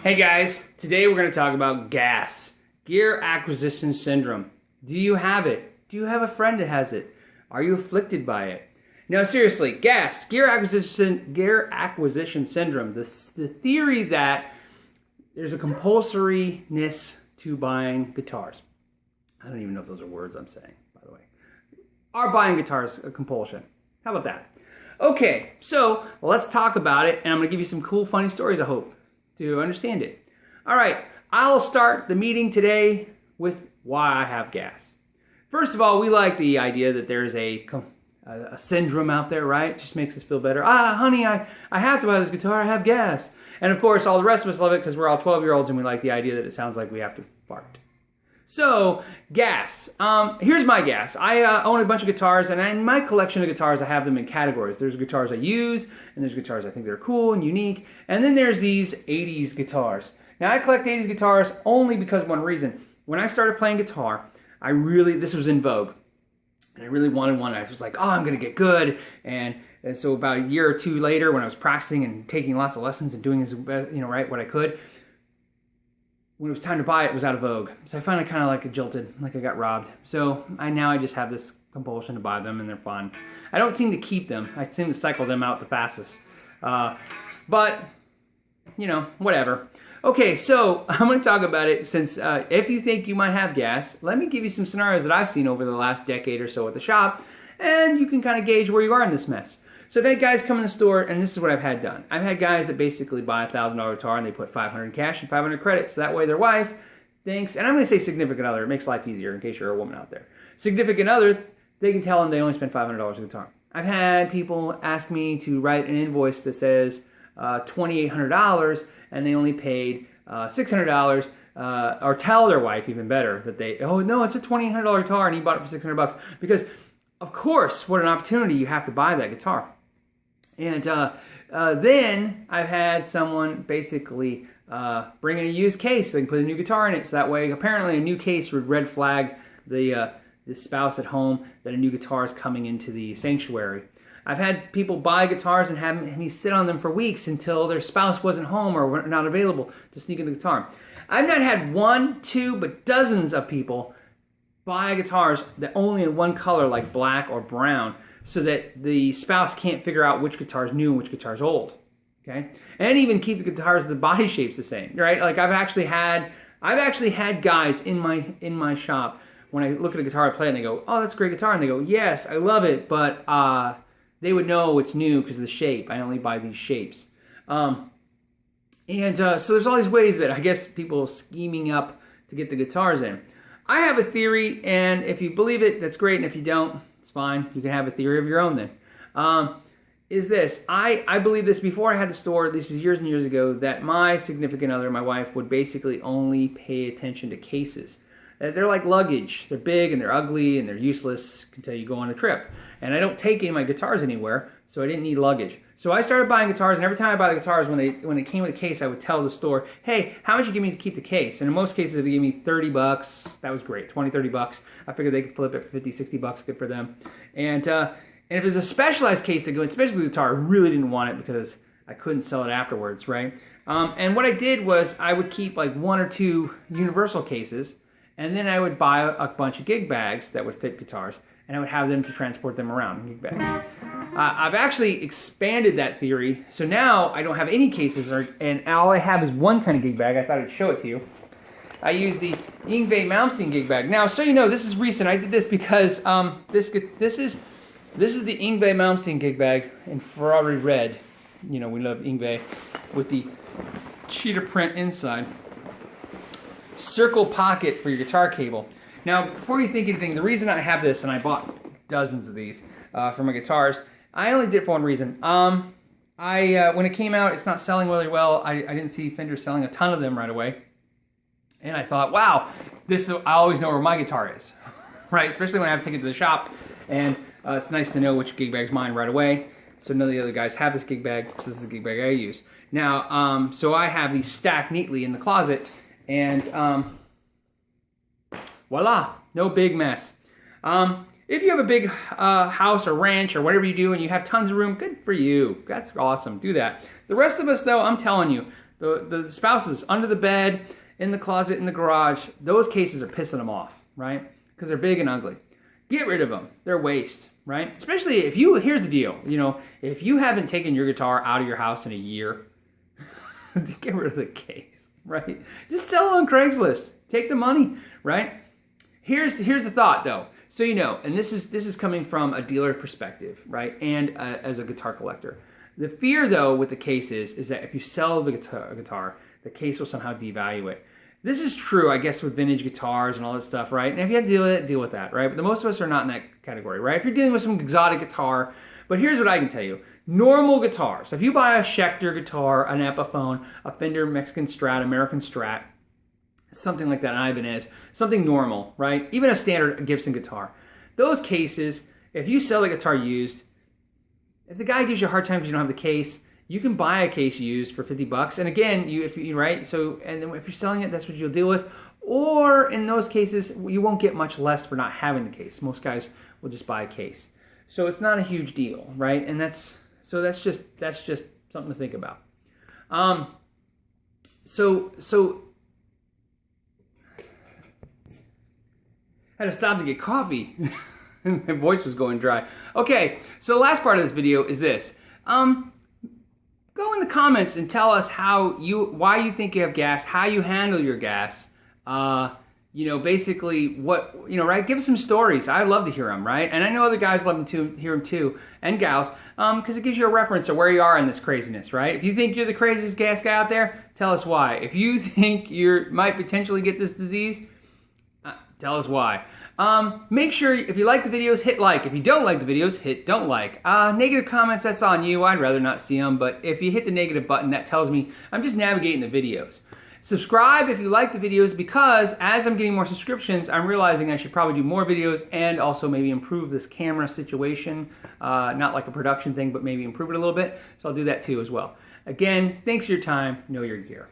Hey guys, today we're going to talk about GAS, Gear Acquisition Syndrome. Do you have it? Do you have a friend that has it? Are you afflicted by it? No, seriously, GAS, Gear Acquisition Syndrome. The theory that there's a compulsoriness to buying guitars. I don't even know if those are words I'm saying, by the way. Are buying guitars a compulsion? How about that? Okay, so let's talk about it, and I'm going to give you some cool, funny stories, I hope, to understand it. All right, I'll start the meeting today with why I have GAS. First of all, we like the idea that there's a syndrome out there, right? It just makes us feel better. Honey, I have to buy this guitar, I have GAS. And of course, all the rest of us love it because we're all 12-year-olds and we like the idea that it sounds like we have to fart. So, GAS. Here's my GAS. I own a bunch of guitars, and in my collection of guitars, I have them in categories. There's guitars I use, and there's guitars I think they're cool and unique, and then there's these 80s guitars. Now, I collect 80s guitars only because one reason. When I started playing guitar, this was in vogue, and I really wanted one. I was like, oh, I'm going to get good, and so about a year or two later, when I was practicing and taking lots of lessons and doing what I could, when it was time to buy it, it was out of vogue. So I finally kind of like jilted, like I got robbed. So now I just have this compulsion to buy them, and they're fun. I don't seem to keep them. I seem to cycle them out the fastest. But, whatever. Okay, so I'm going to talk about it since if you think you might have GAS, let me give you some scenarios that I've seen over the last decade or so at the shop, and you can kind of gauge where you are in this mess. So I've had guys come in the store, and this is what I've had done. I've had guys that basically buy a $1,000 guitar, and they put $500 in cash and $500 credit, so that way their wife thinks, and I'm going to say significant other, it makes life easier in case you're a woman out there. Significant other, they can tell them they only spent $500 on a guitar. I've had people ask me to write an invoice that says $2,800, and they only paid $600, or tell their wife, even better, that oh no, it's a $2,800 guitar, and he bought it for $600, because of course, what an opportunity, you have to buy that guitar. And then I've had someone basically bring in a used case. They can put a new guitar in it. So that way, apparently a new case would red flag the spouse at home that a new guitar is coming into the sanctuary. I've had people buy guitars and have me sit on them for weeks until their spouse wasn't home or were not available to sneak in the guitar. I've not had one, two, but dozens of people buy guitars that only in one color, like black or brown, so that the spouse can't figure out which guitar is new and which guitar is old. Okay, and even keep the guitars, the body shapes the same, right? Like I've actually had guys in my shop, when I look at a guitar I play and they go, oh, that's a great guitar, and they go, yes, I love it, but they would know it's new because of the shape. I only buy these shapes. So there's all these ways that I guess people are scheming up to get the guitars in. I have a theory, and if you believe it, that's great, and if you don't, it's fine. You can have a theory of your own then. Is this. I believe this before I had the store, this is years and years ago, that my significant other, my wife, would basically only pay attention to cases. They're like luggage. They're big, and they're ugly, and they're useless until you go on a trip. And I don't take any of my guitars anywhere, so I didn't need luggage. So I started buying guitars, and every time I buy the guitars, when they came with a case, I would tell the store, hey, how much you give me to keep the case? And in most cases, they gave me $30. That was great, $20, $30. I figured they could flip it for $50, $60, good for them. And if there's a specialized case to go in, especially the guitar, I really didn't want it because I couldn't sell it afterwards, right? And what I did was I would keep like one or two universal cases, and then I would buy a bunch of gig bags that would fit guitars, and I would have them to transport them around in gig bags. I've actually expanded that theory, so now I don't have any cases, and all I have is one kind of gig bag. I thought I'd show it to you. I use the Yngwie Malmsteen gig bag. Now, so you know, this is recent. I did this because this is the Yngwie Malmsteen gig bag in Ferrari red. You know, we love Yngwie, with the cheetah print inside. Circle pocket for your guitar cable. Now, before you think anything, the reason I have this, and I bought dozens of these for my guitars, I only did it for one reason. When it came out, it's not selling really well. I didn't see Fender selling a ton of them right away. And I thought, wow, I always know where my guitar is, right? Especially when I have to take it to the shop. And it's nice to know which gig bag's mine right away. So none of the other guys have this gig bag, so this is the gig bag I use. Now, so I have these stacked neatly in the closet, and voila, no big mess. If you have a big house or ranch or whatever you do and you have tons of room, good for you. That's awesome. Do that. The rest of us, though, I'm telling you, The spouses under the bed, in the closet, in the garage, those cases are pissing them off, right? Because they're big and ugly. Get rid of them. They're waste, right? Especially if you, here's the deal, you know, if you haven't taken your guitar out of your house in a year, get rid of the case, right? Just sell it on Craigslist. Take the money, right? Here's the thought though. So you know, and this is coming from a dealer perspective, right? And as a guitar collector. The fear though with the case is that if you sell the guitar, the case will somehow devalue it. This is true, I guess, with vintage guitars and all this stuff, right? And if you have to deal with it, deal with that, right? But the most of us are not in that category, right? If you're dealing with some exotic guitar, but here's what I can tell you. Normal guitars, if you buy a Schecter guitar, an Epiphone, a Fender Mexican Strat, American Strat, something like that, an Ibanez, something normal, right? Even a standard Gibson guitar. Those cases, if you sell the guitar used, if the guy gives you a hard time because you don't have the case, you can buy a case used for $50. And again, right? So, and then if you're selling it, that's what you'll deal with. Or in those cases, you won't get much less for not having the case. Most guys will just buy a case. So it's not a huge deal, right? And that's just something to think about. So I had to stop to get coffee. My voice was going dry. Okay, so the last part of this video is this. Go in the comments and tell us why you think you have gas, how you handle your gas. You know, basically what, you know, right? Give us some stories. I love to hear them, right? And I know other guys love to hear them too, and gals, because it gives you a reference of where you are in this craziness, right? If you think you're the craziest gas guy out there, tell us why. If you think you might potentially get this disease, tell us why. Make sure, if you like the videos, hit like. If you don't like the videos, hit don't like. Negative comments, that's on you. I'd rather not see them, but if you hit the negative button, that tells me I'm just navigating the videos. Subscribe if you like the videos, because as I'm getting more subscriptions, I'm realizing I should probably do more videos and also maybe improve this camera situation. Not like a production thing, but maybe improve it a little bit. So I'll do that too as well. Again, thanks for your time. Know your gear.